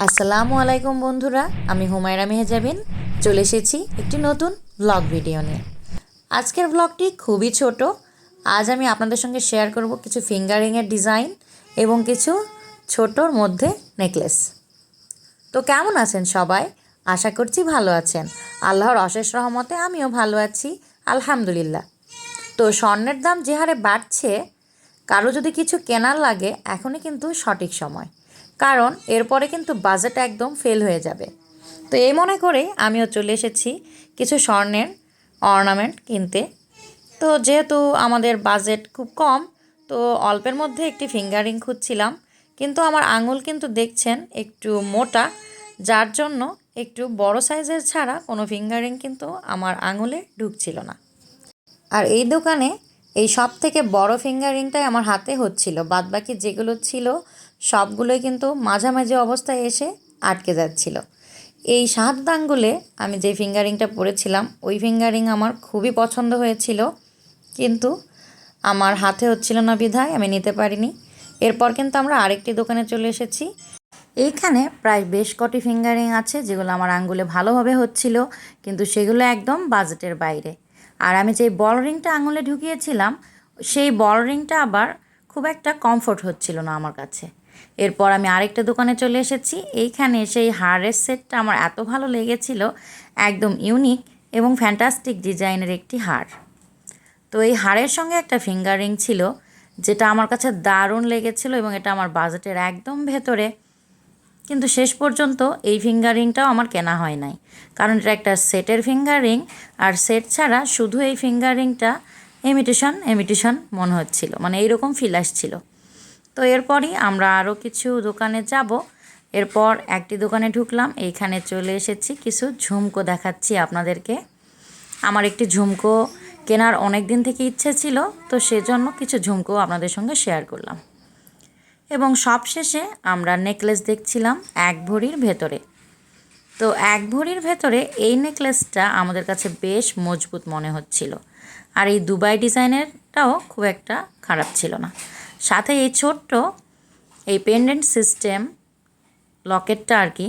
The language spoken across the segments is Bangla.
আসসালামু আলাইকুম বন্ধুরা, আমি হুমায়রা মেহজাবিন চলে এসেছি একটি নতুন ব্লগ ভিডিও নিয়ে। আজকের ব্লগটি খুবই ছোট। আজ আমি আপনাদের সঙ্গে শেয়ার করব কিছু ফিঙ্গারিংয়ের ডিজাইন এবং কিছু ছোটোর মধ্যে নেকলেস। তো কেমন আছেন সবাই? আশা করছি ভালো আছেন। আল্লাহর অশেষ রহমতে আমিও ভালো আছি, আলহামদুলিল্লাহ। তো স্বর্ণের দাম যে হারে বাড়ছে, কারো যদি কিছু কেনার লাগে এখনই কিন্তু সঠিক সময়, কারণ এরপরে কিন্তু বাজেট একদম ফেল হয়ে যাবে। তো এই মনে করে আমিও চলে এসেছি কিছু স্বর্ণের অর্নামেন্ট কিনতে। তো যেহেতু আমাদের বাজেট খুব কম, তো অল্পের মধ্যে একটি ফিঙ্গারিং খুঁজছিলাম, কিন্তু আমার আঙুল কিন্তু দেখছেন একটু মোটা, যার জন্য একটু বড় সাইজের ছাড়া কোনো ফিঙ্গারিং কিন্তু আমার আঙুলে ঢুকছিল না। আর এই দোকানে এই সব থেকে বড় ফিঙ্গারিংটাই আমার হাতে হচ্ছিল, বাদবাকি যেগুলো ছিল সবগুলোই কিন্তু মাঝামাঝি অবস্থায় এসে আটকে যাচ্ছিল। এই শাহাদাত আঙ্গুলে আমি যে ফিঙ্গারিংটা পরেছিলাম ওই ফিঙ্গারিং আমার খুবই পছন্দ হয়েছিল, কিন্তু আমার হাতে হচ্ছিল না বিধায় আমি নিতে পারিনি। এরপর কিন্তু আমরা আরেকটি দোকানে চলে এসেছি। এইখানে প্রায় বেশ কটি ফিঙ্গারিং আছে যেগুলো আমার আঙ্গুলে ভালোভাবে হচ্ছিল, কিন্তু সেগুলো একদম বাজেটের বাইরে। আর আমি যে বল রিংটা আঙুলে ঢুকিয়েছিলাম সেই বল রিংটা আবার খুব একটা কমফোর্ট হচ্ছিল না আমার কাছে। এরপর আমি আরেকটা দোকানে চলে এসেছি। এইখানে সেই হারের সেটটা আমার এত ভালো লেগেছিল, একদম ইউনিক এবং ফ্যান্টাস্টিক ডিজাইনের একটি হার। তো এই হারের সঙ্গে একটা ফিঙ্গারিং ছিল যেটা আমার কাছে দারুণ লেগেছিল এবং এটা আমার বাজেটের একদম ভেতরে, কিন্তু শেষ পর্যন্ত এই ফিঙ্গারিংটাও আমার কেনা হয় নাই, কারণ এটা একটা সেটের ফিঙ্গারিং, আর সেট ছাড়া শুধু এই ফিঙ্গারিংটা ইমিটেশন মনে হচ্ছিল, মানে এইরকম ফিল আসছিল। তো এরপরই আমরা আরও কিছু দোকানে যাব। এরপর একটি দোকানে ঢুকলাম, এইখানে চলে এসেছি কিছু ঝুমকো দেখাচ্ছি আপনাদেরকে। আমার একটি ঝুমকো কেনার অনেক দিন থেকে ইচ্ছে ছিল, তো সেজন্য কিছু ঝুমকো আপনাদের সঙ্গে শেয়ার করলাম। এবং সবশেষে আমরা নেকলেস দেখছিলাম এক ভরির ভেতরে। তো এক ভরির ভেতরে এই নেকলেসটা আমাদের কাছে বেশ মজবুত মনে হচ্ছিল, আর এই দুবাই ডিজাইনেরটাও খুব একটা খারাপ ছিল না। সাথে এই ছোট্ট এই পেন্ডেন্ট সিস্টেম লকেটটা আর কি,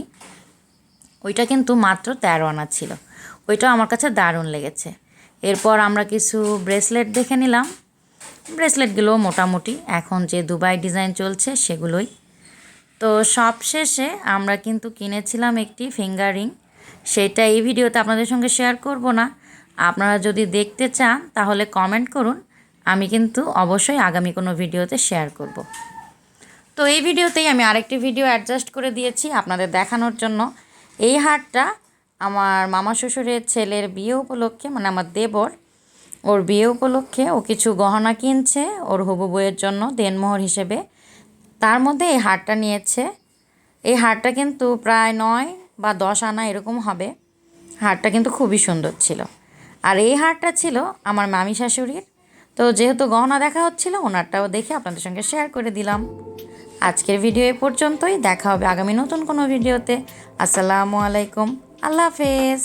ওইটা কিন্তু মাত্র 13 আনা ছিল। ওইটাও আমার কাছে দারুণ লেগেছে। এরপর আমরা কিছু ব্রেসলেট দেখে নিলাম। ব্রেসলেটগুলো মোটামুটি এখন যে দুবাই ডিজাইন চলছে সেগুলোই। তো সবশেষে আমরা কিন্তু কিনেছিলাম একটি ফিঙ্গারিং। সেটা এই ভিডিওতে আপনাদের সঙ্গে শেয়ার করব না। আপনারা যদি দেখতে চান তাহলে কমেন্ট করুন, আমি কিন্তু অবশ্যই আগামী কোনো ভিডিওতে শেয়ার করব। তো এই ভিডিওতেই আমি আরেকটি ভিডিও অ্যাডজাস্ট করে দিয়েছি আপনাদের দেখানোর জন্য। এই হারটা আমার মামা শ্বশুরের ছেলের বিয়ে উপলক্ষে, মানে আমার দেবর, ওর বিয়ে উপলক্ষে ও কিছু গহনা কিনছে ওর হবু বউয়ের জন্য দেনমোহর হিসেবে। তার মধ্যে এই হারটা নিয়েছে। এই হারটা কিন্তু প্রায় 9 বা 10 আনা এরকম হবে। হারটা কিন্তু খুবই সুন্দর ছিল। আর এই হারটা ছিল আমার মামি শাশুড়ির। তো যেহেতু গহনা দেখা হচ্ছিল, ওনারটাও দেখে আপনাদের সঙ্গে শেয়ার করে দিলাম। আজকের ভিডিও এ পর্যন্তই। দেখা হবে আগামী নতুন কোনো ভিডিওতে। আসসালামু আলাইকুম, আল্লাহ হাফেজ।